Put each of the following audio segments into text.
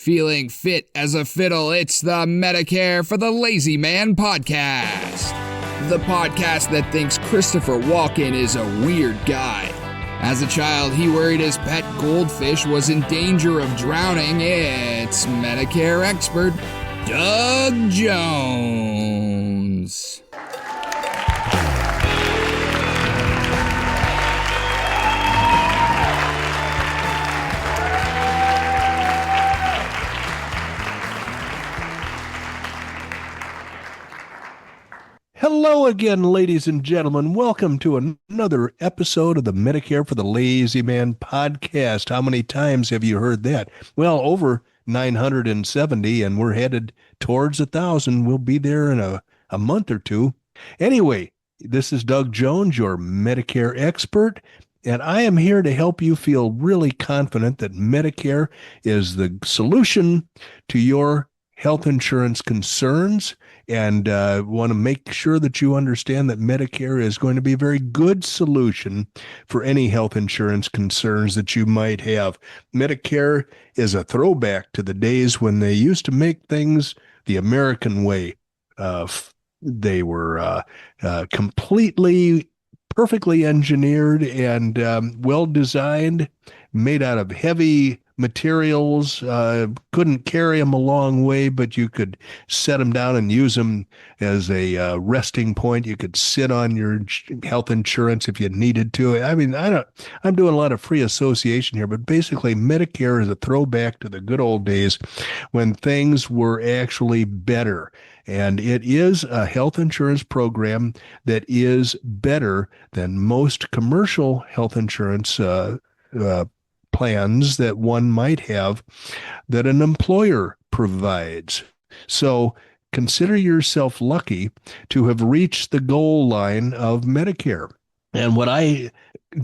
feeling fit as a fiddle, it's the Medicare for the Lazy Man podcast. The podcast that thinks Christopher Walken is a weird guy. As a child, he worried his pet goldfish was in danger of drowning. It's Medicare expert Doug Jones. Hello again, ladies and gentlemen. Welcome to another episode of the Medicare for the Lazy Man podcast. How many times have you heard that? Well, over 970, and we're headed towards 1,000. We'll be there in a month or two. Anyway, this is Doug Jones, your Medicare expert, and I am here to help you feel really confident that Medicare is the solution to your health insurance concerns, and want to make sure that you understand that Medicare is going to be a very good solution for any health insurance concerns that you might have. Medicare is a throwback to the days when they used to make things the American way. They were completely, perfectly engineered and well-designed, made out of heavy materials, couldn't carry them a long way, but you could set them down and use them as a resting point. You could sit on your health insurance if you needed to. I mean, I'm doing a lot of free association here, but basically Medicare is a throwback to the good old days when things were actually better. And it is a health insurance program that is better than most commercial health insurance plans that one might have that an employer provides. So consider yourself lucky to have reached the goal line of Medicare. And what I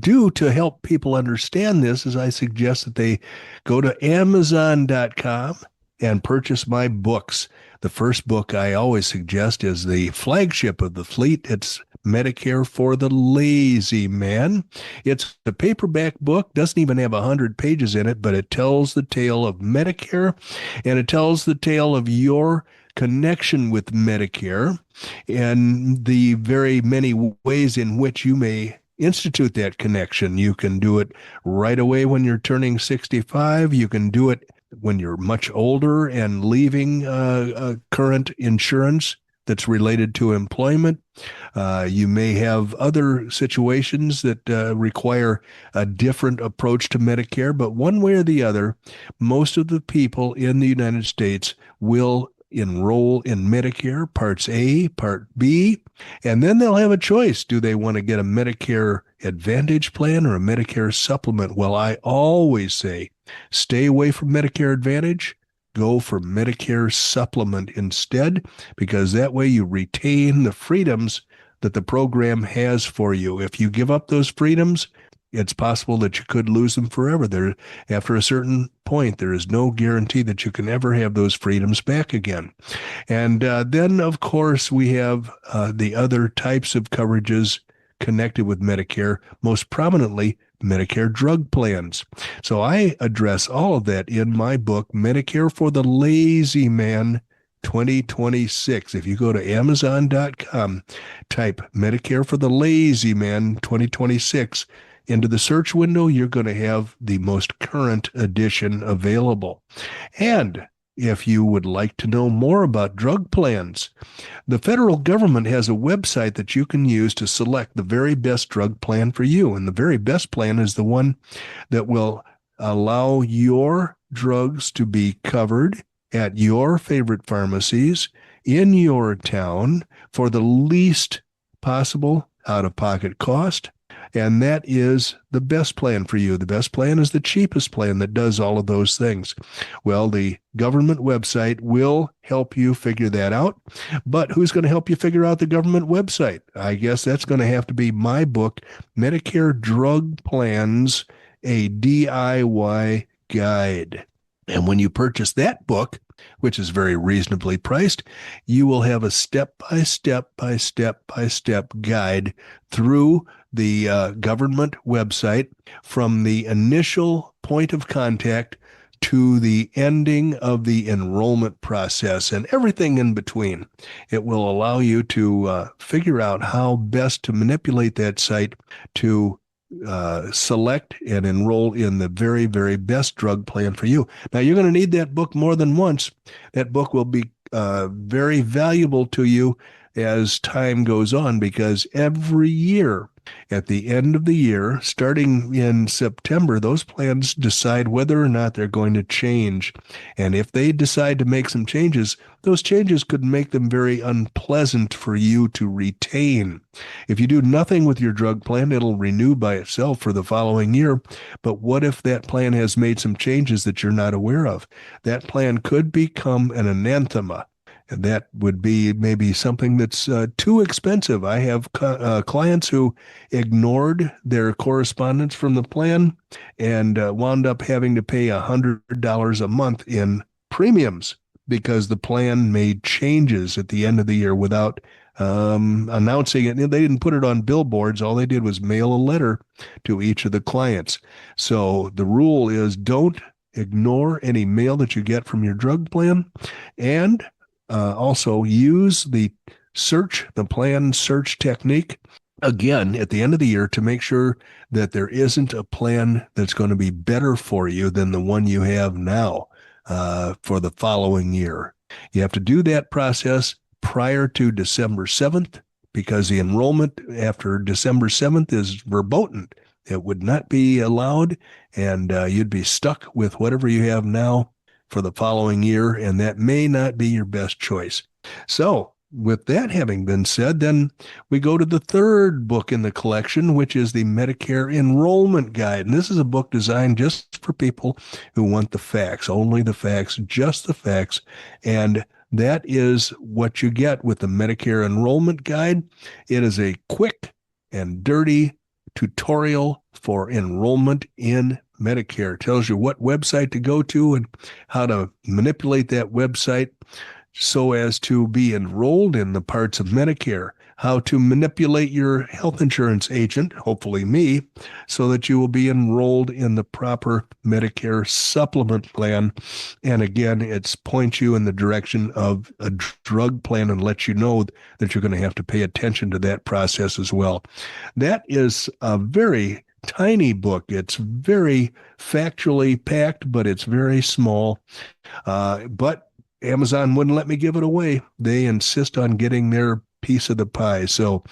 do to help people understand this is I suggest that they go to Amazon.com and purchase my books. The first book I always suggest is the flagship of the fleet. It's Medicare for the Lazy Man. It's a paperback book, doesn't even have 100 pages in it, but it tells the tale of Medicare, and it tells the tale of your connection with Medicare and the very many ways in which you may institute that connection. You can do it right away when you're turning 65. You can do it when you're much older and leaving current insurance that's related to employment. You may have other situations that require a different approach to Medicare, but one way or the other, most of the people in the United States will enroll in Medicare Parts A, Part B, and then they'll have a choice. Do they want to get a Medicare Advantage plan or a Medicare supplement? Well, I always say, stay away from Medicare Advantage. Go for Medicare supplement instead, because that way you retain the freedoms that the program has for you. If you give up those freedoms, it's possible that you could lose them forever. After a certain point, there is no guarantee that you can ever have those freedoms back again. And then, of course, we have the other types of coverages connected with Medicare, most prominently Medicare drug plans. So I address all of that in my book, Medicare for the Lazy Man 2026. If you go to Amazon.com, type Medicare for the Lazy Man 2026 into the search window, you're going to have the most current edition available. And if you would like to know more about drug plans, the federal government has a website that you can use to select the very best drug plan for you. And the very best plan is the one that will allow your drugs to be covered at your favorite pharmacies in your town for the least possible out-of-pocket cost. And that is the best plan for you. The best plan is the cheapest plan that does all of those things. Well, the government website will help you figure that out. But who's going to help you figure out the government website? I guess that's going to have to be my book, Medicare Drug Plans, a DIY Guide. And when you purchase that book, which is very reasonably priced, you will have a step-by-step guide through the government website from the initial point of contact to the ending of the enrollment process and everything in between. It will allow you to figure out how best to manipulate that site to select and enroll in the very, very best drug plan for you. Now, you're going to need that book more than once. That book will be very valuable to you as time goes on, because every year, at the end of the year, starting in September, those plans decide whether or not they're going to change. And if they decide to make some changes, those changes could make them very unpleasant for you to retain. If you do nothing with your drug plan, it'll renew by itself for the following year. But what if that plan has made some changes that you're not aware of? That plan could become an anathema. And that would be maybe something that's too expensive. I have clients who ignored their correspondence from the plan and wound up having to pay $100 a month in premiums because the plan made changes at the end of the year without announcing it. They didn't put it on billboards. All they did was mail a letter to each of the clients. So the rule is, don't ignore any mail that you get from your drug plan, and also use the plan search technique again at the end of the year to make sure that there isn't a plan that's going to be better for you than the one you have now for the following year. You have to do that process prior to December 7th, because the enrollment after December 7th is verboten. It would not be allowed, and you'd be stuck with whatever you have now for the following year, and that may not be your best choice. So, with that having been said, then we go to the third book in the collection, which is the Medicare Enrollment Guide. And this is a book designed just for people who want the facts, only the facts, just the facts. And that is what you get with the Medicare Enrollment Guide. It is a quick and dirty tutorial for enrollment in Medicare. It tells you what website to go to and how to manipulate that website so as to be enrolled in the parts of Medicare, how to manipulate your health insurance agent, hopefully me, so that you will be enrolled in the proper Medicare supplement plan. And again, it points you in the direction of a drug plan and lets you know that you're going to have to pay attention to that process as well. That is a very tiny book. It's very factually packed, but it's very small. But Amazon wouldn't let me give it away. They insist on getting their piece of the pie. So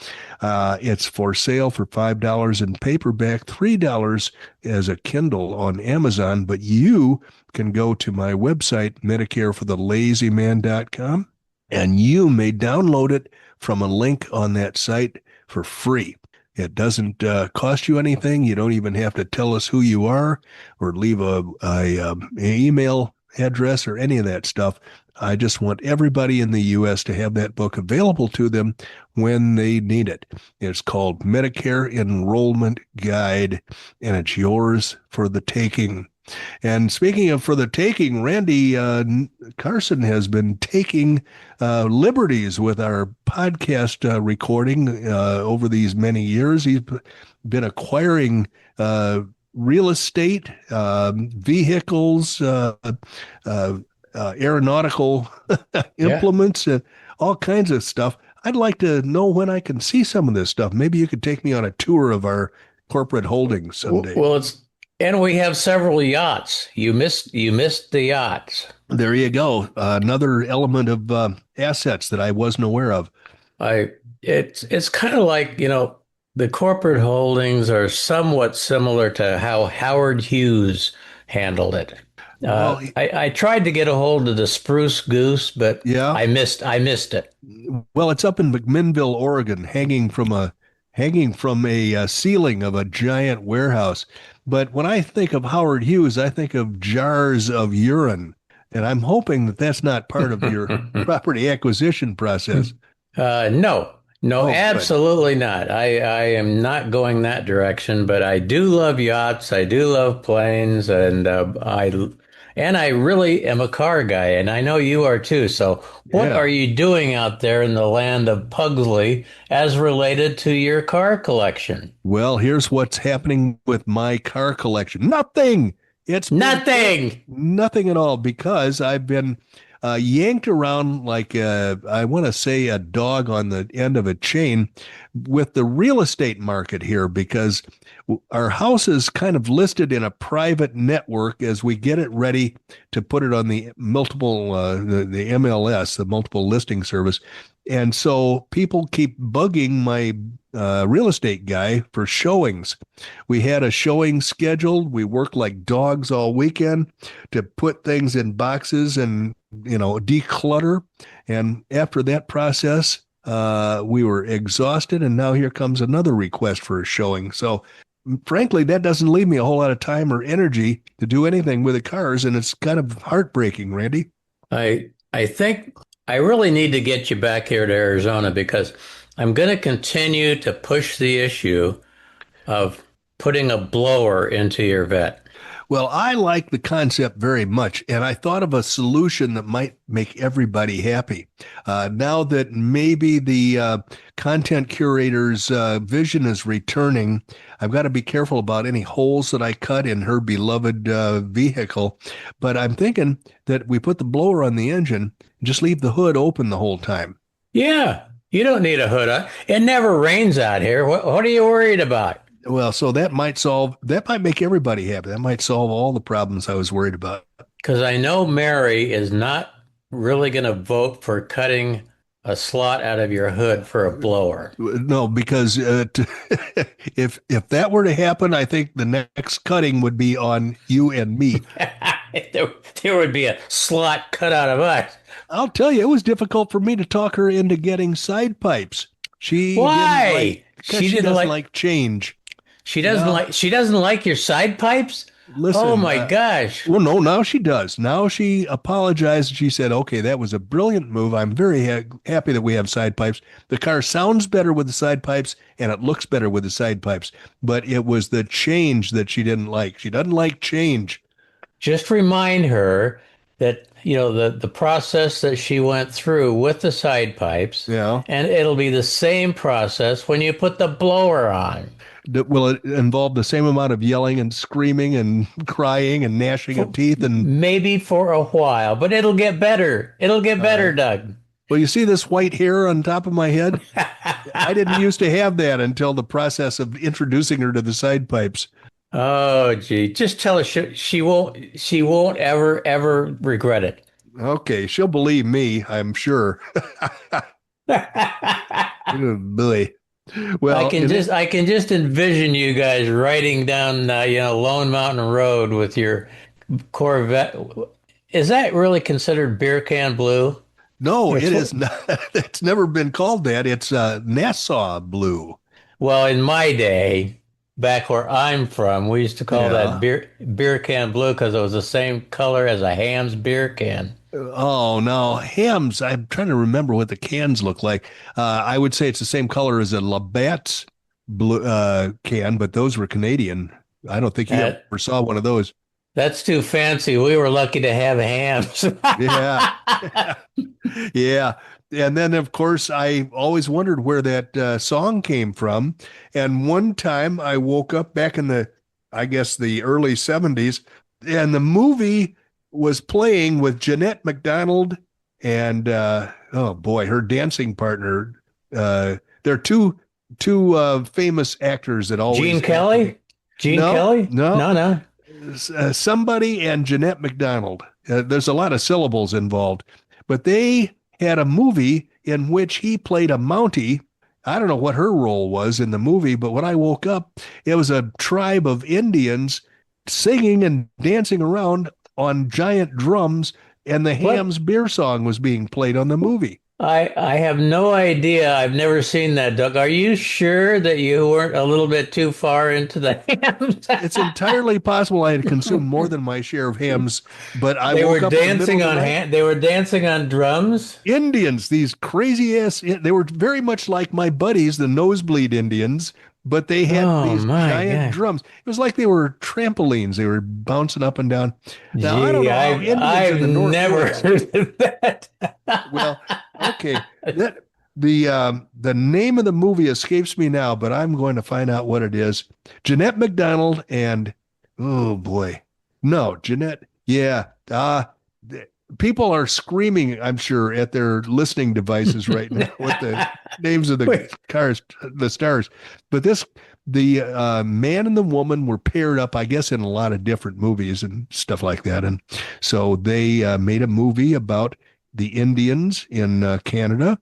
it's for sale for $5 in paperback, $3 as a Kindle on Amazon. But you can go to my website, MedicareForTheLazyMan.com, and you may download it from a link on that site for free. It doesn't cost you anything. You don't even have to tell us who you are or leave an email address or any of that stuff. I just want everybody in the U.S. to have that book available to them when they need it. It's called Medicare Enrollment Guide, and it's yours for the taking. And speaking of for the taking, Randy Carson has been taking liberties with our podcast recording over these many years. He's been acquiring real estate, vehicles, aeronautical implements, and all kinds of stuff. I'd like to know when I can see some of this stuff. Maybe you could take me on a tour of our corporate holdings someday. Well, and we have several yachts. You missed the yachts. There you go. Another element of assets that I wasn't aware of. It's kind of like, the corporate holdings are somewhat similar to how Howard Hughes handled it. I tried to get a hold of the Spruce Goose, but yeah, I missed it. Well, it's up in McMinnville, Oregon, hanging from a ceiling of a giant warehouse. But when I think of Howard Hughes, I think of jars of urine, and I'm hoping that that's not part of your property acquisition process. No, absolutely not. I am not going that direction, but I do love yachts. I do love planes, and I really am a car guy, and I know you are too. So what are you doing out there in the land of Pugsley as related to your car collection? Well, here's what's happening with my car collection. Nothing. It's Nothing. nothing at all because I've been yanked around like I want to say a dog on the end of a chain with the real estate market here because our house is kind of listed in a private network as we get it ready to put it on the multiple the MLS, the multiple listing service. And so people keep bugging my real estate guy for showings. We had a showing scheduled. We worked like dogs all weekend to put things in boxes and, declutter. And after that process, we were exhausted. And now here comes another request for a showing. So frankly, that doesn't leave me a whole lot of time or energy to do anything with the cars. And it's kind of heartbreaking, Randy. I think I really need to get you back here to Arizona because I'm going to continue to push the issue of putting a blower into your vet. Well, I like the concept very much, and I thought of a solution that might make everybody happy. Now that maybe the content curator's vision is returning, I've got to be careful about any holes that I cut in her beloved vehicle. But I'm thinking that we put the blower on the engine and just leave the hood open the whole time. Yeah, you don't need a hood on. It never rains out here. What are you worried about? Well, so that might make everybody happy. That might solve all the problems I was worried about. Because I know Mary is not really going to vote for cutting a slot out of your hood for a blower. No, because if that were to happen, I think the next cutting would be on you and me. There would be a slot cut out of us. I'll tell you, it was difficult for me to talk her into getting side pipes. Why? She doesn't like change. She doesn't like your side pipes? Listen, oh my gosh. Well, no, now she does. Now she apologized. She said, okay, that was a brilliant move. I'm very happy that we have side pipes. The car sounds better with the side pipes and it looks better with the side pipes. But it was the change that she didn't like. She doesn't like change. Just remind her that, the process that she went through with the side pipes. Yeah. And it'll be the same process when you put the blower on. Will it involve the same amount of yelling and screaming and crying and gnashing of teeth? And maybe for a while, but it'll get better. It'll get better, Doug. Well, you see this white hair on top of my head? I didn't used to have that until the process of introducing her to the side pipes. Oh, gee. Just tell her she won't ever regret it. Okay, she'll believe me, I'm sure. Oh, boy. Well, I can just envision you guys riding down, Lone Mountain Road with your Corvette. Is that really considered beer can blue? No, it is not. It's never been called that. It's Nassau blue. Well, in my day, back where I'm from, we used to call that beer can blue because it was the same color as a Hamm's beer can. Oh, no. Hamm's, I'm trying to remember what the cans look like. I would say it's the same color as a Labatt's blue, can, but those were Canadian. I don't think you ever saw one of those. That's too fancy. We were lucky to have Hamm's. Yeah. Yeah. And then, of course, I always wondered where that song came from. And one time I woke up back in the early 70s, and the movie was playing with Jeanette MacDonald and, oh boy, her dancing partner. They're two famous actors that always. Gene Kelly? Kelly? No. Somebody and Jeanette MacDonald. There's a lot of syllables involved, but they had a movie in which he played a Mountie. I don't know what her role was in the movie, but when I woke up, it was a tribe of Indians singing and dancing around on giant drums, and the Hamm's beer song was being played on the movie. I have no idea. I've never seen that, Doug. Are you sure that you weren't a little bit too far into the Hamm's? It's entirely possible I had consumed more than my share of Hamm's, but they were dancing on they were dancing on drums. Indians, these crazy ass. They were very much like my buddies, the Nosebleed Indians, but they had these giant drums. It was like they were trampolines. They were bouncing up and down. Now, I don't know how Indians I've in the North never heard of that. Well, okay. The name of the movie escapes me now, but I'm going to find out what it is. Jeanette MacDonald and, oh boy, No, Jeanette. Yeah. People are screaming, I'm sure, at their listening devices right now with the names of the cars, the stars. But the man and the woman were paired up, I guess, in a lot of different movies and stuff like that. And so they made a movie about the Indians in Canada,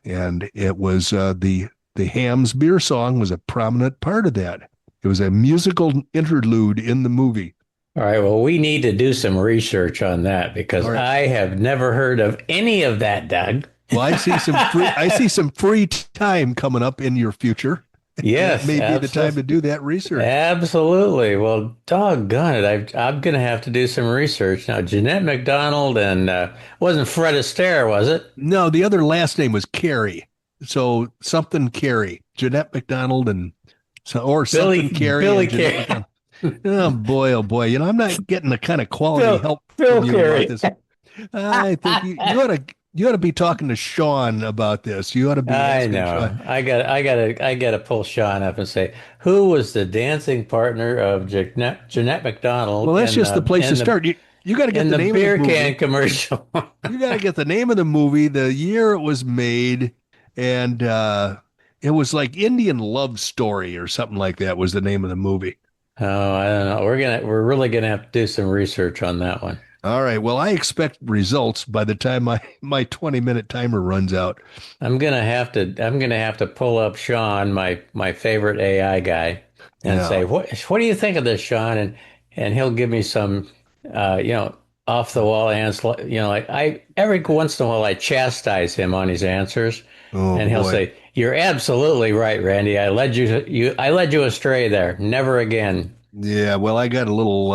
and it was the Ham's beer song was a prominent part of that. It was a musical interlude in the movie. All right. Well, we need to do some research on that because All right. I have never heard of any of that, Doug. Well, I see some free time coming up in your future. Yes, That may be the time to do that research. Absolutely. Well, doggone it. I'm going to have to do some research. Now, Jeanette MacDonald and wasn't Fred Astaire, was it? No, the other last name was Carey. So something Carey, Jeanette MacDonald or something Carey. Billy Carey. Oh boy, oh boy. I'm not getting the kind of quality help from you Carey. about this. I think you ought to be talking to Sean about this. You ought to be asking Sean. I got to pull Sean up and say, who was the dancing partner of Jeanette MacDonald? Well, that's just the place to start. You got to get the name of the movie. Beer can commercial. You got to get the name of the movie, the year it was made, and it was like Indian Love Story or something like that was the name of the movie. Oh, I don't know. We're really gonna have to do some research on that one. All right. Well, I expect results by the time my 20-minute timer runs out. I'm gonna have to pull up Sean, my favorite AI guy, and say, what do you think of this, Sean? And he'll give me some off the wall answer. Like every once in a while I chastise him on his answers, and he'll say, "You're absolutely right, Randy. I led you astray there. Never again." Yeah, well, I got a little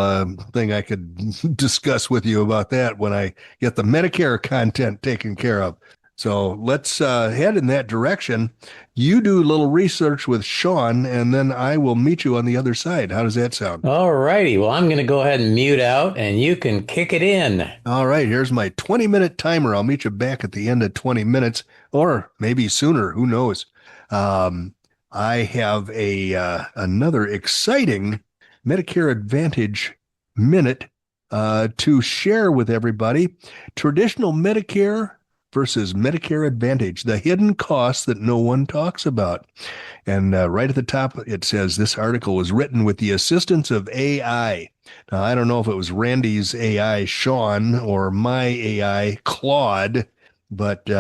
thing I could discuss with you about that when I get the Medicare content taken care of. So let's head in that direction. You do a little research with Sean, and then I will meet you on the other side. How does that sound? All righty. Well, I'm going to go ahead and mute out, and you can kick it in. All right. Here's my 20-minute timer. I'll meet you back at the end of 20 minutes, or maybe sooner. Who knows? I have another exciting Medicare Advantage minute to share with everybody. Traditional Medicare versus Medicare Advantage, the hidden costs that no one talks about. And right at the top, it says this article was written with the assistance of AI. Now, I don't know if it was Randy's AI, Sean, or my AI, Claude, but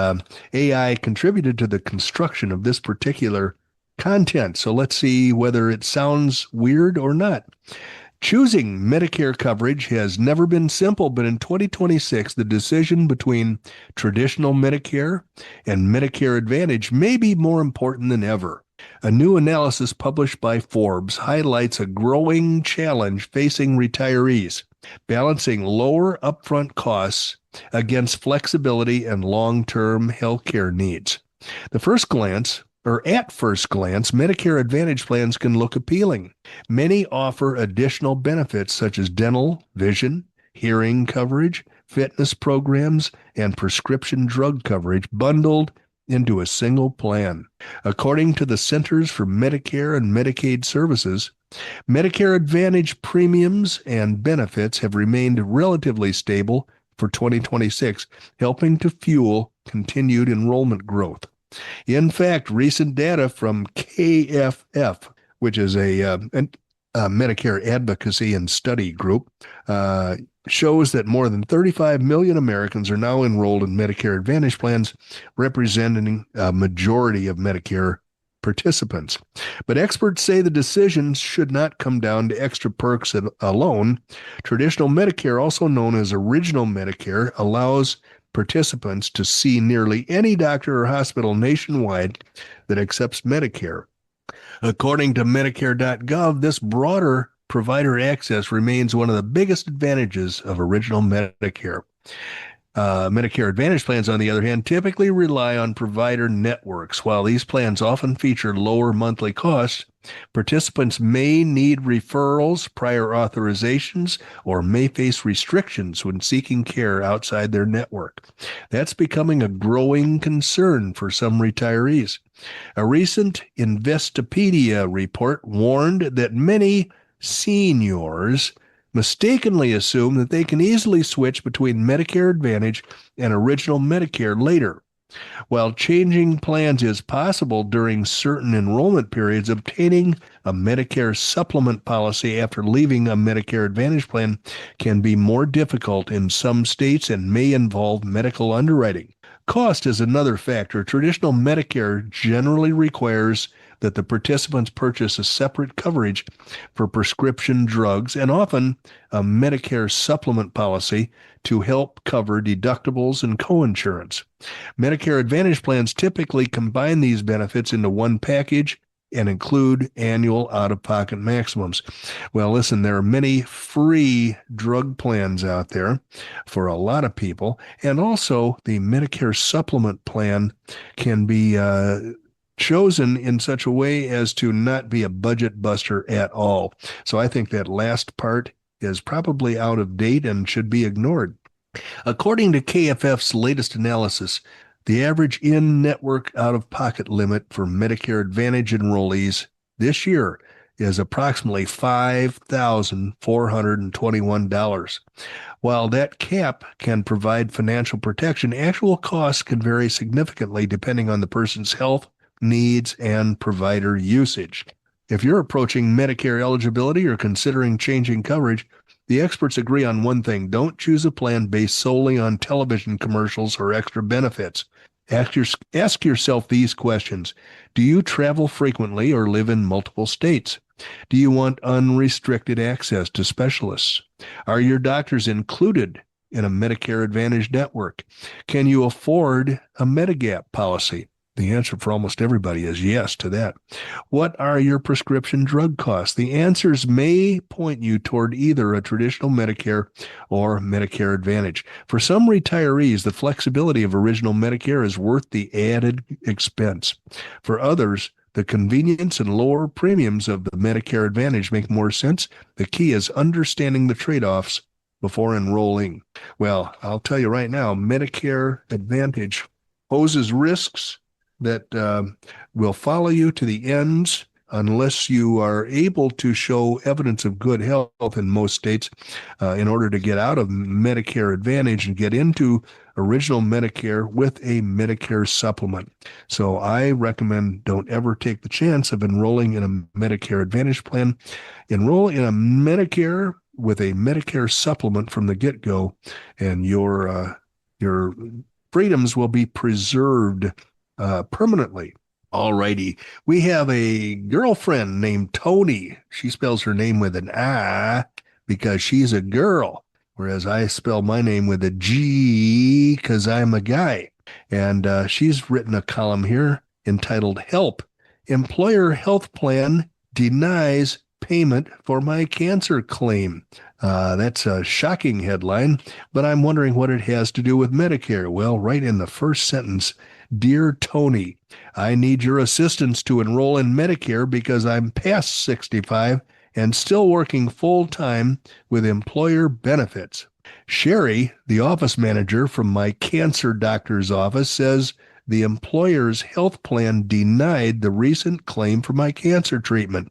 AI contributed to the construction of this particular content. So let's see whether it sounds weird or not. Choosing Medicare coverage has never been simple, but in 2026, the decision between traditional Medicare and Medicare Advantage may be more important than ever. A new analysis published by Forbes highlights a growing challenge facing retirees, balancing lower upfront costs against flexibility and long-term healthcare needs. At first glance, Medicare Advantage plans can look appealing. Many offer additional benefits such as dental, vision, hearing coverage, fitness programs, and prescription drug coverage bundled into a single plan. According to the Centers for Medicare and Medicaid Services, Medicare Advantage premiums and benefits have remained relatively stable for 2026, helping to fuel continued enrollment growth. In fact, recent data from KFF, which is a Medicare advocacy and study group, shows that more than 35 million Americans are now enrolled in Medicare Advantage plans, representing a majority of Medicare participants. But experts say the decisions should not come down to extra perks alone. Traditional Medicare, also known as Original Medicare, allows participants to see nearly any doctor or hospital nationwide that accepts Medicare. According to Medicare.gov, this broader provider access remains one of the biggest advantages of Original Medicare. Medicare Advantage plans, on the other hand, typically rely on provider networks. While these plans often feature lower monthly costs, participants may need referrals, prior authorizations, or may face restrictions when seeking care outside their network. That's becoming a growing concern for some retirees. A recent Investopedia report warned that many seniors mistakenly assume that they can easily switch between Medicare Advantage and Original Medicare later. While changing plans is possible during certain enrollment periods, obtaining a Medicare supplement policy after leaving a Medicare Advantage plan can be more difficult in some states and may involve medical underwriting. Cost is another factor. Traditional Medicare generally requires that the participants purchase a separate coverage for prescription drugs and often a Medicare supplement policy to help cover deductibles and coinsurance. Medicare Advantage plans typically combine these benefits into one package and include annual out-of-pocket maximums. Well, listen, there are many free drug plans out there for a lot of people, and also the Medicare supplement plan can be chosen in such a way as to not be a budget buster at all. So I think that last part is probably out of date and should be ignored. According to KFF's latest analysis, the average in-network out-of-pocket limit for Medicare Advantage enrollees this year is approximately $5,421. While that cap can provide financial protection, actual costs can vary significantly depending on the person's health, needs, and provider usage. If you're approaching Medicare eligibility or considering changing coverage, the experts agree on one thing: don't choose a plan based solely on television commercials or extra benefits. Ask yourself these questions. Do you travel frequently or live in multiple states? Do you want unrestricted access to specialists? Are your doctors included in a Medicare Advantage network? Can you afford a Medigap policy? The answer for almost everybody is yes to that. What are your prescription drug costs? The answers may point you toward either a traditional Medicare or Medicare Advantage. For some retirees, the flexibility of Original Medicare is worth the added expense. For others, the convenience and lower premiums of the Medicare Advantage make more sense. The key is understanding the trade-offs before enrolling. Well, I'll tell you right now, Medicare Advantage poses risks that will follow you to the ends unless you are able to show evidence of good health in most states in order to get out of Medicare Advantage and get into Original Medicare with a Medicare supplement. So I recommend don't ever take the chance of enrolling in a Medicare Advantage plan. Enroll in a Medicare with a Medicare supplement from the get-go, and your freedoms will be preserved permanently. All righty. We have a girlfriend named TONI. She spells her name with an I because she's a girl, whereas I spell my name with a G because I'm a guy. And she's written a column here entitled Help. Employer Health Plan Denies Payment for My Cancer Claim. That's a shocking headline, but I'm wondering what it has to do with Medicare. Well, right in the first sentence, Dear Tony, I need your assistance to enroll in Medicare because I'm past 65 and still working full-time with employer benefits. Sherry, the office manager from my cancer doctor's office, says the employer's health plan denied the recent claim for my cancer treatment.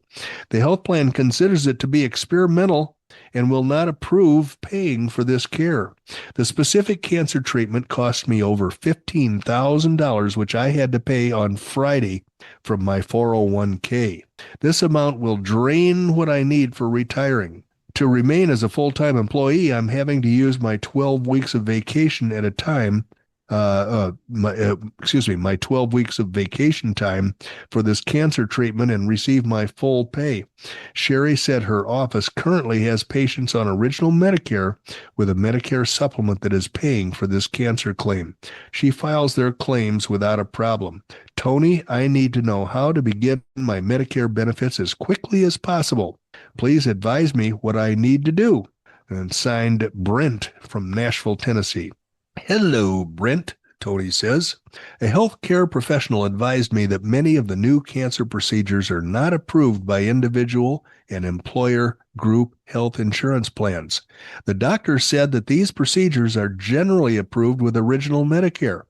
The health plan considers it to be experimental and will not approve paying for this care. The specific cancer treatment cost me over $15,000, which I had to pay on Friday from my 401k. This amount will drain what I need for retiring. To remain as a full-time employee, I'm having to use my 12 weeks of vacation at a time my 12 weeks of vacation time for this cancer treatment and receive my full pay. Sherry said her office currently has patients on Original Medicare with a Medicare supplement that is paying for this cancer claim. She files their claims without a problem. Tony, I need to know how to begin my Medicare benefits as quickly as possible. Please advise me what I need to do. And signed, Brent from Nashville, Tennessee. Hello, Brent. Tony says, a healthcare professional advised me that many of the new cancer procedures are not approved by individual and employer group health insurance plans. The doctor said that these procedures are generally approved with original Medicare.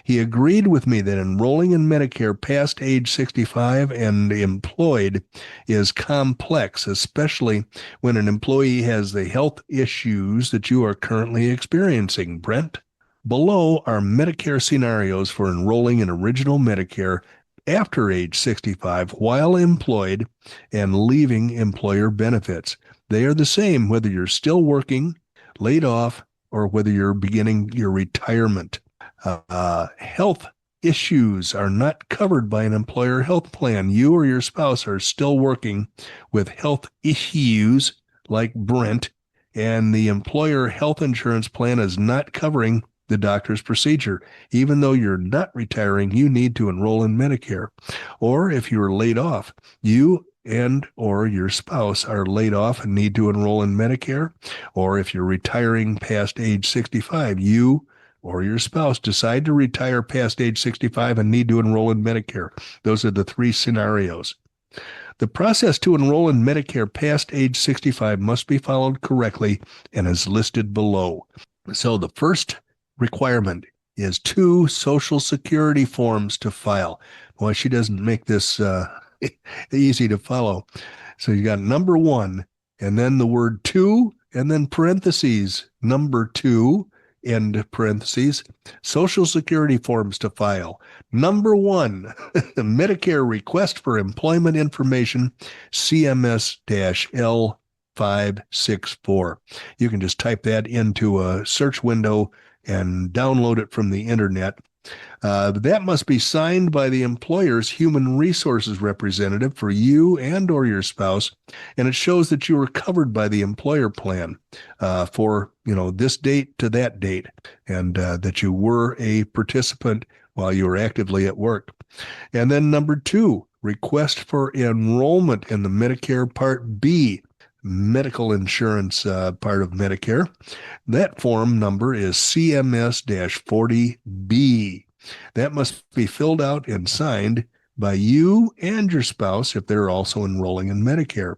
He agreed with me that enrolling in Medicare past age 65 and employed is complex, especially when an employee has the health issues that you are currently experiencing, Brent. Below are Medicare scenarios for enrolling in original Medicare after age 65 while employed and leaving employer benefits. They are the same whether you're still working, laid off, or whether you're beginning your retirement. Health issues are not covered by an employer health plan. You or your spouse are still working with health issues like Brent, and the employer health insurance plan is not covering the doctor's procedure. Even though you're not retiring, you need to enroll in Medicare. Or if you are laid off, you and or your spouse are laid off and need to enroll in Medicare. Or if you're retiring past age 65, you or your spouse decide to retire past age 65 and need to enroll in Medicare. Those are the three scenarios. The process to enroll in Medicare past age 65 must be followed correctly and is listed below. So the first requirement is 2 Social Security forms to file. Well, she doesn't make this easy to follow. So you got number 1, and then the word 2, and then parentheses, number 2, end parentheses, Social Security forms to file. Number 1, the Medicare Request for Employment Information, CMS-L564. You can just type that into a search window and download it from the internet. That must be signed by the employer's human resources representative for you and or your spouse, and it shows that you were covered by the employer plan for this date to that date, and that you were a participant while you were actively at work. And then number 2, request for enrollment in the Medicare Part B, medical insurance part of Medicare. That form number is CMS-40B. That must be filled out and signed by you and your spouse if they're also enrolling in Medicare.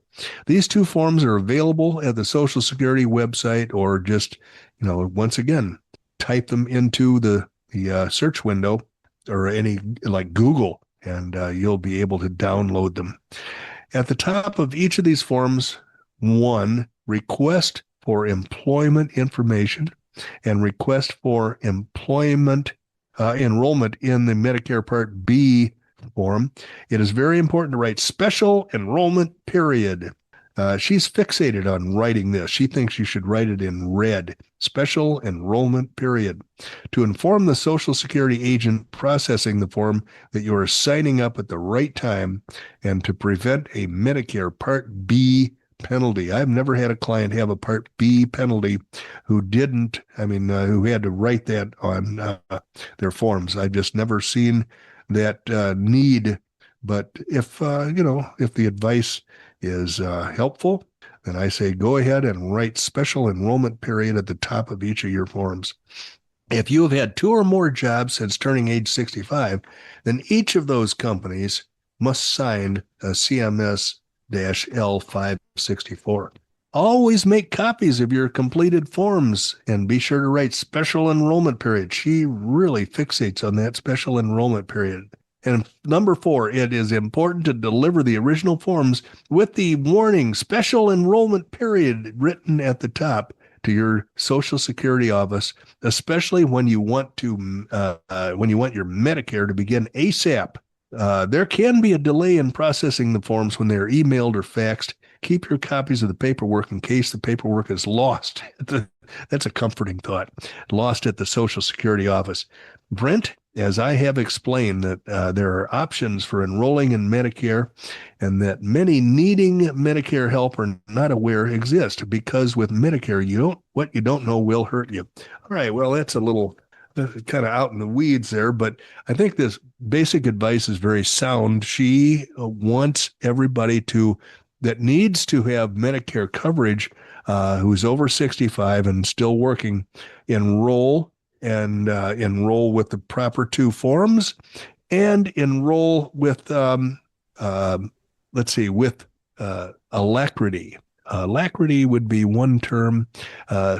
These 2 forms are available at the Social Security website, or just, once again, type them into the search window or any like Google, and you'll be able to download them. At the top of each of these forms, 1, request for employment information, and request for employment enrollment in the Medicare Part B form. It is very important to write special enrollment period. She's fixated on writing this. She thinks you should write it in red. Special enrollment period. To inform the Social Security agent processing the form that you are signing up at the right time, and to prevent a Medicare Part B penalty. I've never had a client have a Part B penalty who who had to write that on their forms. I've just never seen that need. But if the advice is helpful, then I say go ahead and write special enrollment period at the top of each of your forms. If you have had 2 or more jobs since turning age 65, then each of those companies must sign a CMS-L564. Always make copies of your completed forms and be sure to write special enrollment period. She really fixates on that special enrollment period. And number 4, it is important to deliver the original forms with the warning special enrollment period written at the top to your Social Security office, especially when you want your Medicare to begin ASAP. There can be a delay in processing the forms when they are emailed or faxed. Keep your copies of the paperwork in case the paperwork is lost. That's a comforting thought. Lost at the Social Security office. Brent, as I have explained, that there are options for enrolling in Medicare, and that many needing Medicare help are not aware exist, because with Medicare, what you don't know will hurt you. All right, well, that's a little kind of out in the weeds there, but I think this basic advice is very sound. She wants everybody that needs to have Medicare coverage, who's over 65 and still working, enroll and enroll with the proper 2 forms and enroll with, with alacrity. Alacrity would be one term.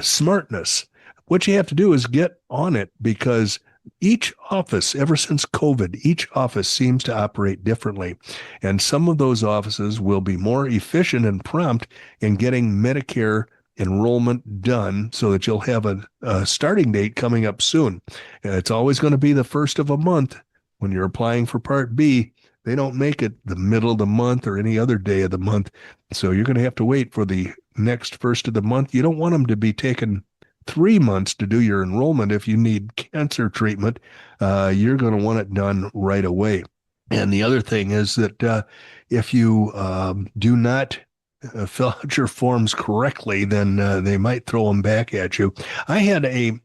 Smartness. What you have to do is get on it, because each office, ever since COVID, each office seems to operate differently. And some of those offices will be more efficient and prompt in getting Medicare enrollment done so that you'll have a starting date coming up soon. And it's always going to be the first of a month when you're applying for Part B. They don't make it the middle of the month or any other day of the month. So you're going to have to wait for the next first of the month. You don't want them to be taking 3 months to do your enrollment. If you need cancer treatment, you're going to want it done right away. And the other thing is that if you do not fill out your forms correctly, then they might throw them back at you. I had 2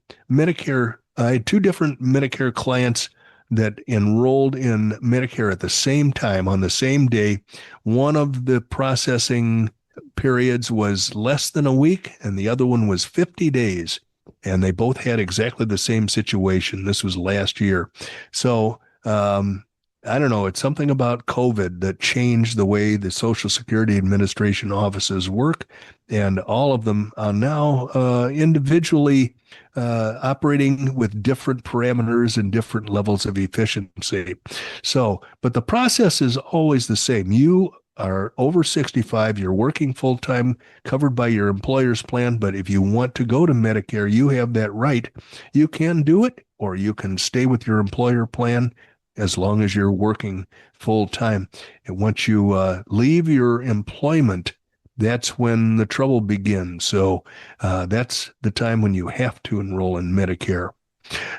different Medicare clients that enrolled in Medicare at the same time on the same day. One of the processing periods was less than a week, and the other one was 50 days. And they both had exactly the same situation. This was last year. So I don't know. It's something about COVID that changed the way the Social Security Administration offices work. And all of them are now individually operating with different parameters and different levels of efficiency. So, but the process is always the same. You are over 65, you're working full-time, covered by your employer's plan, but if you want to go to Medicare, you have that right. You can do it, or you can stay with your employer plan as long as you're working full-time. And once you leave your employment, that's when the trouble begins. So that's the time when you have to enroll in Medicare.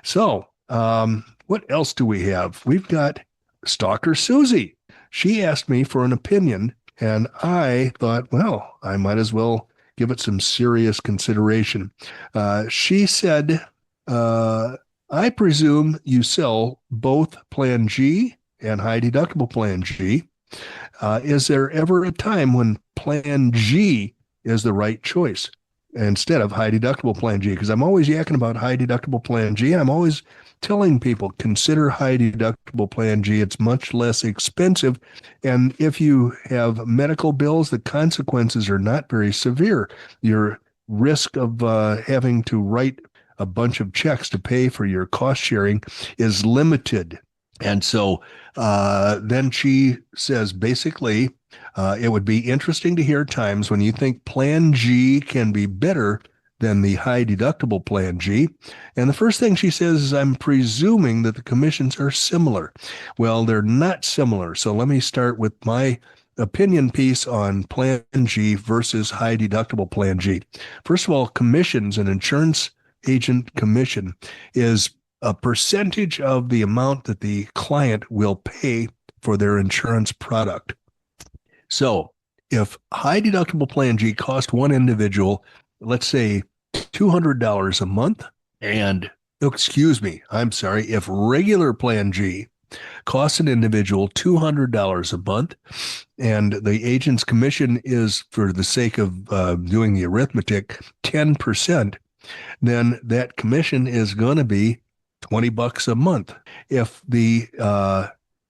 So what else do we have? We've got Stalker Susie. She asked me for an opinion, and I thought, well, I might as well give it some serious consideration. She said, I presume you sell both Plan G and high deductible Plan G. Is there ever a time when Plan G is the right choice instead of high deductible Plan G? Because I'm always yakking about high deductible Plan G, and I'm always telling people, consider high deductible Plan G. It's much less expensive. And if you have medical bills, the consequences are not very severe. Your risk of having to write a bunch of checks to pay for your cost sharing is limited. And so then she says, basically, it would be interesting to hear times when you think Plan G can be better than the high deductible Plan G. And the first thing she says is, I'm presuming that the commissions are similar. Well, they're not similar. So let me start with my opinion piece on Plan G versus high deductible Plan G. First of all, commissions, an insurance agent commission, is a percentage of the amount that the client will pay for their insurance product. So if high deductible Plan G cost one individual, let's say $200 a month, and if regular Plan G costs an individual $200 a month, and the agent's commission is, for the sake of doing the arithmetic, 10%, then that commission is going to be $20 a month. If the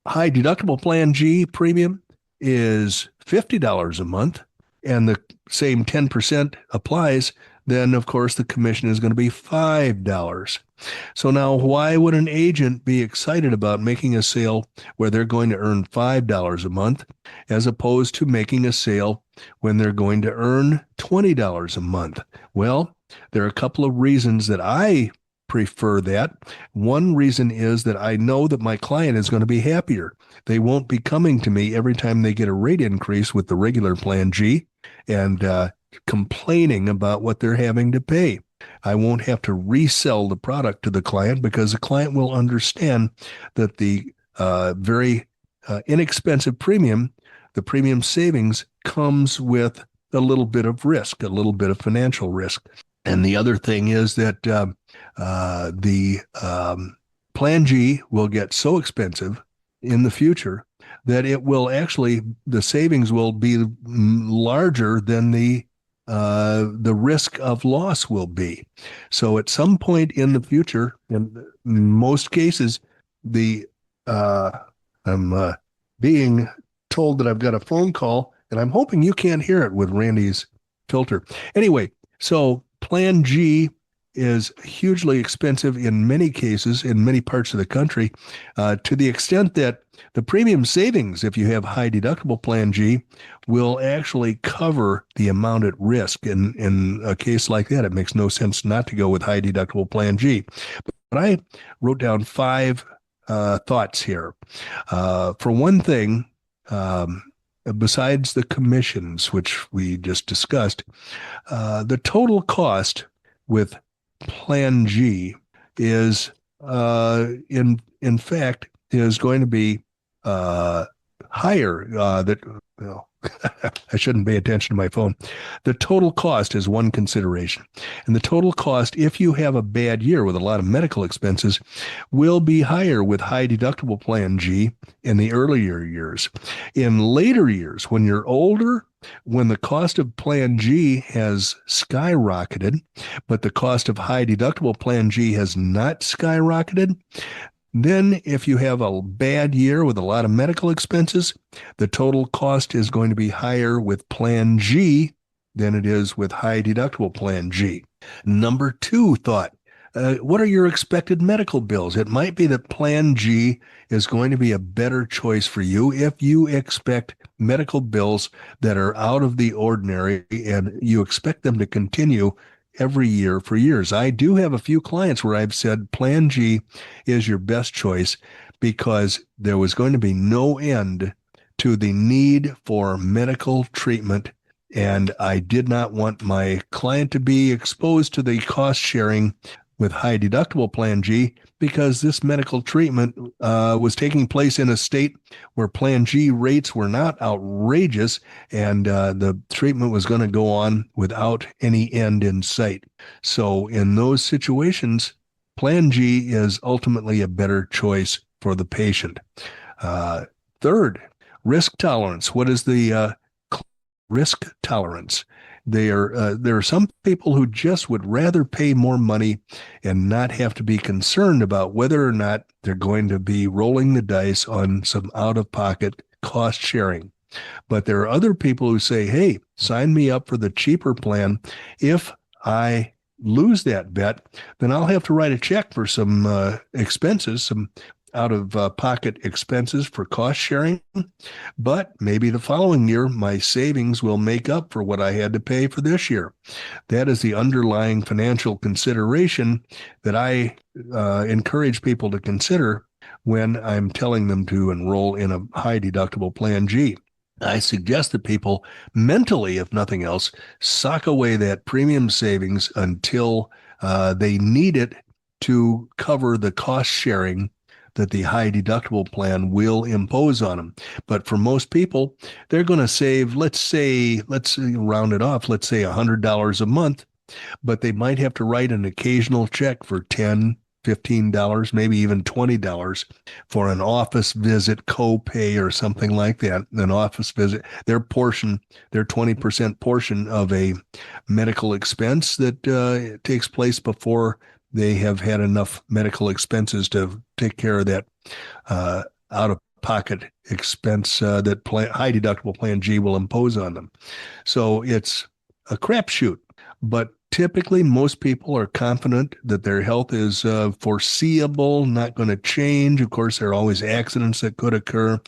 high deductible Plan G premium is $50 a month and the same 10% applies, then of course the commission is going to be $5. So now, why would an agent be excited about making a sale where they're going to earn $5 a month as opposed to making a sale when they're going to earn $20 a month? Well, there are a couple of reasons that I prefer that. One reason is that I know that my client is going to be happier. They won't be coming to me every time they get a rate increase with the regular Plan G and complaining about what they're having to pay. I won't have to resell the product to the client because the client will understand that the very inexpensive premium, the premium savings, comes with a little bit of risk, a little bit of financial risk. And the other thing is that the Plan G will get so expensive in the future that it will actually, the savings will be larger than the the risk of loss will be. So at some point in the future, in most cases, I'm being told that I've got a phone call, and I'm hoping you can't hear it with Randy's filter. Anyway, so Plan G is hugely expensive in many cases in many parts of the country, to the extent that the premium savings, if you have high deductible Plan G, will actually cover the amount at risk. In a case like that, it makes no sense not to go with high deductible Plan G. But I wrote down 5 thoughts here. For one thing, besides the commissions, which we just discussed, the total cost with Plan G is, in fact, is going to be higher. I shouldn't pay attention to my phone. The total cost is one consideration. And the total cost, if you have a bad year with a lot of medical expenses, will be higher with high deductible Plan G in the earlier years. In later years, when you're older, when the cost of Plan G has skyrocketed, but the cost of high deductible Plan G has not skyrocketed, then if you have a bad year with a lot of medical expenses, the total cost is going to be higher with Plan G than it is with high deductible Plan G. Number 2 thought, what are your expected medical bills? It might be that Plan G is going to be a better choice for you if you expect medical bills that are out of the ordinary and you expect them to continue every year for years. I do have a few clients where I've said Plan G is your best choice because there was going to be no end to the need for medical treatment, and I did not want my client to be exposed to the cost sharing with high deductible Plan G because this medical treatment was taking place in a state where Plan G rates were not outrageous, and the treatment was going to go on without any end in sight. So in those situations, Plan G is ultimately a better choice for the patient. Third, risk tolerance. What is the risk tolerance? There are some people who just would rather pay more money and not have to be concerned about whether or not they're going to be rolling the dice on some out-of-pocket cost sharing. But there are other people who say, hey, sign me up for the cheaper plan. If I lose that bet, then I'll have to write a check for some expenses, some out-of-pocket expenses for cost sharing, but maybe the following year my savings will make up for what I had to pay for this year. That is the underlying financial consideration that I encourage people to consider when I'm telling them to enroll in a high deductible Plan G. I suggest that people mentally, if nothing else, sock away that premium savings until they need it to cover the cost sharing that the high deductible plan will impose on them. But for most people, they're going to save, let's round it off, let's say $100 a month, but they might have to write an occasional check for $10, $15, maybe even $20 for an office visit copay or something like that. An office visit, their 20% portion of a medical expense that takes place before they have had enough medical expenses to take care of that out-of-pocket expense that high deductible Plan G will impose on them. So it's a crapshoot, but typically most people are confident that their health is foreseeable, not going to change. Of course, there are always accidents that could occur,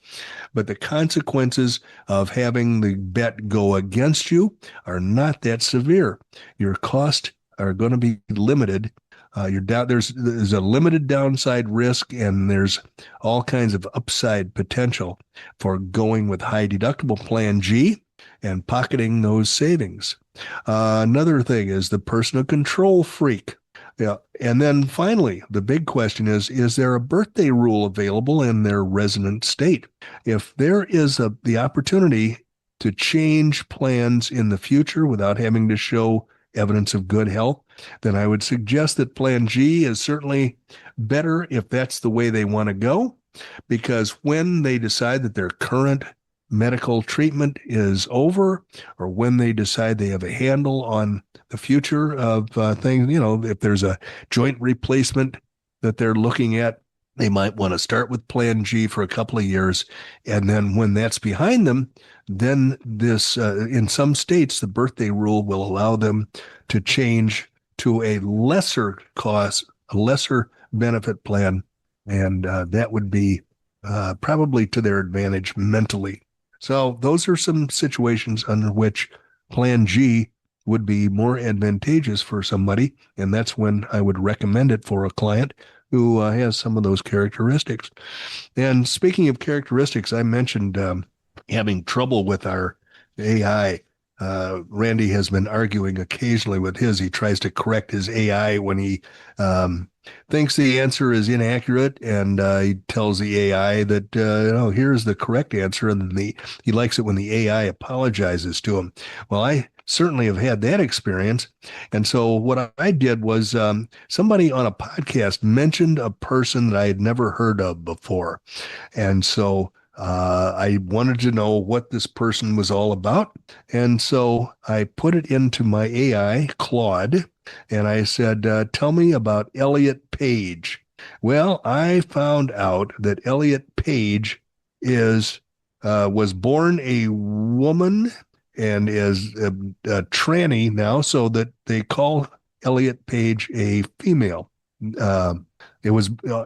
but the consequences of having the bet go against you are not that severe. Your costs are going to be limited. There's a limited downside risk, and there's all kinds of upside potential for going with high deductible Plan G and pocketing those savings. Another thing is the personal control freak. Yeah. And then finally, the big question is there a birthday rule available in their resident state? If there is the opportunity to change plans in the future without having to show evidence of good health, then I would suggest that Plan G is certainly better if that's the way they want to go, because when they decide that their current medical treatment is over, or when they decide they have a handle on the future of things. If there's a joint replacement that they're looking at, they might want to start with Plan G for a couple of years. And then when that's behind them, then in some states, the birthday rule will allow them to change to a lesser cost, a lesser benefit plan. And that would be probably to their advantage mentally. So those are some situations under which Plan G would be more advantageous for somebody. And that's when I would recommend it for a client who has some of those characteristics. And speaking of characteristics, I mentioned having trouble with our AI. Randy has been arguing occasionally with his. He tries to correct his AI when he thinks the answer is inaccurate, and he tells the AI that, here's the correct answer, and then he likes it when the AI apologizes to him. Well, I certainly have had that experience. And so what I did was somebody on a podcast mentioned a person that I had never heard of before. And so I wanted to know what this person was all about. And so I put it into my AI, Claude, and I said, tell me about Elliot Page. Well, I found out that Elliot Page was born a woman and is a tranny now, so that they call Elliot Page a female. It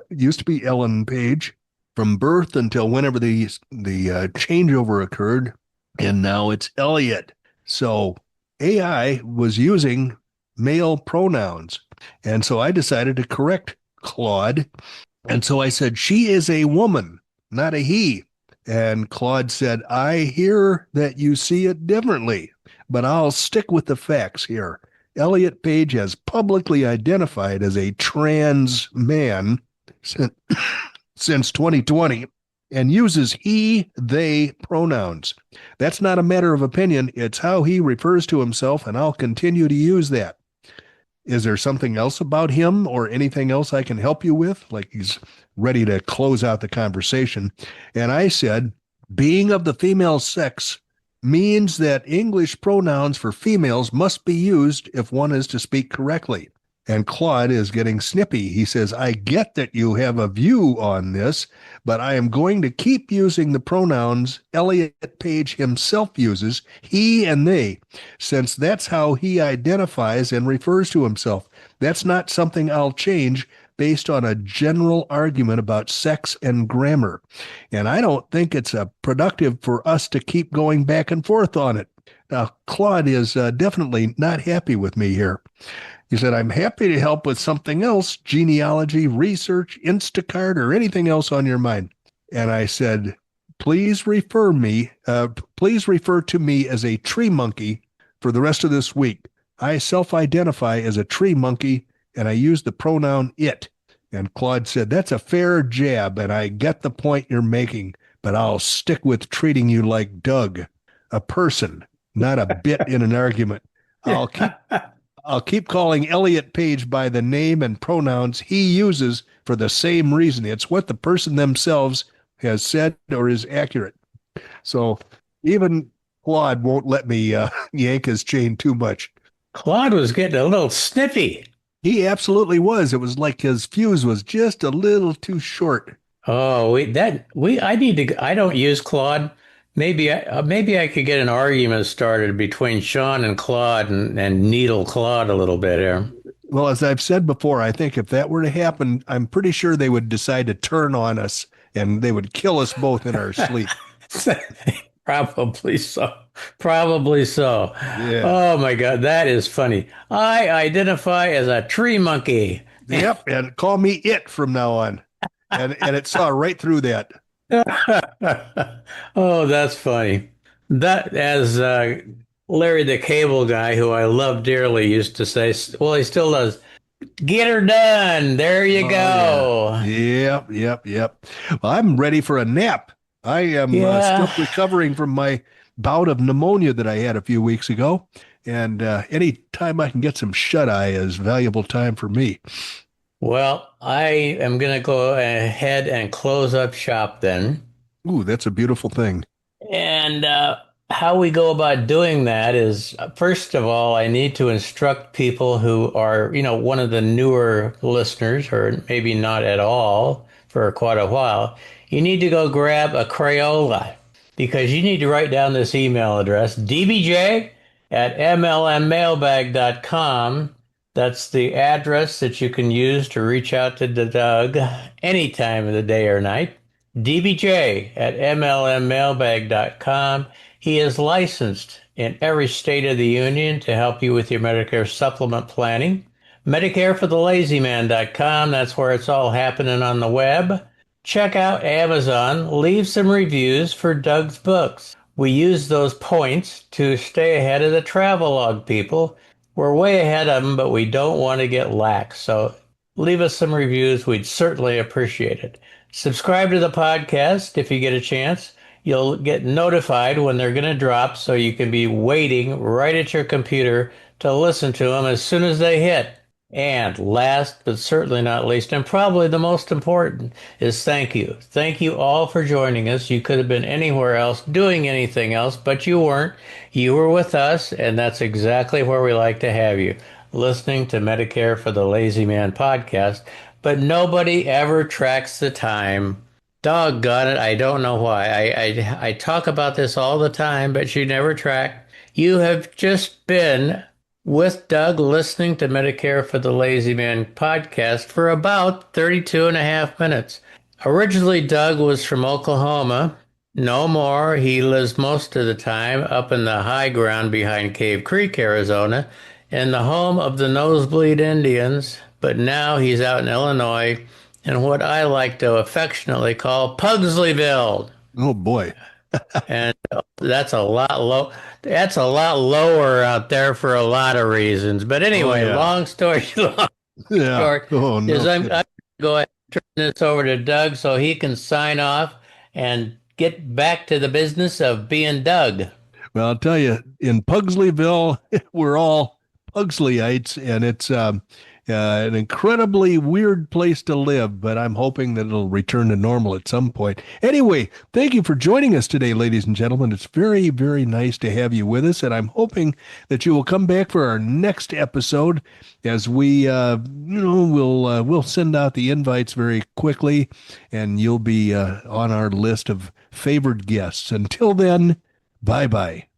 used to be Ellen Page from birth until whenever the changeover occurred, and now it's Elliot. So AI was using male pronouns, and so I decided to correct Claude, and so I said, she is a woman, not a he. And Claude said, I hear that you see it differently, but I'll stick with the facts here. Elliot Page has publicly identified as a trans man since 2020 and uses he, they pronouns. That's not a matter of opinion. It's how he refers to himself, and I'll continue to use that. Is there something else about him or anything else I can help you with? Like he's ready to close out the conversation. And I said, being of the female sex means that English pronouns for females must be used if one is to speak correctly. And Claude is getting snippy. He says, I get that you have a view on this, but I am going to keep using the pronouns Elliot Page himself uses, he and they, since that's how he identifies and refers to himself. That's not something I'll change based on a general argument about sex and grammar. And I don't think it's productive for us to keep going back and forth on it. Now, Claude is definitely not happy with me here. He said, I'm happy to help with something else, genealogy, research, Instacart, or anything else on your mind. And I said, please refer to me as a tree monkey for the rest of this week. I self-identify as a tree monkey, and I use the pronoun it. And Claude said, that's a fair jab, and I get the point you're making, but I'll stick with treating you like Doug, a person, not a bit in an argument. I'll keep calling Elliot Page by the name and pronouns he uses for the same reason. It's what the person themselves has said or is accurate. So even Claude won't let me yank his chain too much. Claude was getting a little snippy. He absolutely was. It was like his fuse was just a little too short. Oh, I don't use Claude. Maybe I could get an argument started between Sean and Claude and needle Claude a little bit here. Well, as I've said before, I think if that were to happen, I'm pretty sure they would decide to turn on us and they would kill us both in our sleep. Probably so. Probably so. Yeah. Oh my God, that is funny. I identify as a tree monkey. Yep, and call me it from now on. And it saw right through that. Oh, that's funny. That, as Larry the Cable Guy, who I love dearly, used to say, well, he still does, get her done. There you go. Yeah. Yep. Well, I'm ready for a nap. I am still recovering from my bout of pneumonia that I had a few weeks ago. And any time I can get some shut-eye is valuable time for me. Well, I am going to go ahead and close up shop then. Ooh, that's a beautiful thing. And And how we go about doing that is, first of all, I need to instruct people who are, one of the newer listeners, or maybe not at all for quite a while. You need to go grab a Crayola because you need to write down this email address, dbj@mlmmailbag.com. That's the address that you can use to reach out to Doug any time of the day or night. dbj@mlmmailbag.com. He is licensed in every state of the union to help you with your Medicare supplement planning. Medicareforthelazyman.com. That's where it's all happening on the web. Check out Amazon. Leave some reviews for Doug's books. We use those points to stay ahead of the travelogue people. We're way ahead of them, but we don't want to get lax. So leave us some reviews. We'd certainly appreciate it. Subscribe to the podcast if you get a chance. You'll get notified when they're going to drop, so you can be waiting right at your computer to listen to them as soon as they hit. And last but certainly not least, and probably the most important, is thank you. Thank you all for joining us. You could have been anywhere else doing anything else, but you weren't. You were with us, and that's exactly where we like to have you, listening to Medicare for the Lazy Man podcast. But nobody ever tracks the time. Doggone it, I don't know why. I talk about this all the time, but you never track. You have just been with Doug listening to Medicare for the Lazy Man podcast for about 32 and a half minutes. Originally, Doug was from Oklahoma. No more. He lives most of the time up in the high ground behind Cave Creek, Arizona, in the home of the Nosebleed Indians. But now he's out in Illinois in what I like to affectionately call Pugsleyville. Oh, boy. And that's a lot low. That's a lot lower out there for a lot of reasons. But anyway, long story short, I'm going to go ahead and turn this over to Doug so he can sign off and get back to the business of being Doug. Well, I'll tell you, in Pugsleyville, we're all Pugsleyites, and it's an incredibly weird place to live, but I'm hoping that it'll return to normal at some point. Anyway, thank you for joining us today, ladies and gentlemen. It's very, very nice to have you with us, and I'm hoping that you will come back for our next episode as we, we'll send out the invites very quickly, and you'll be on our list of favored guests. Until then, bye-bye.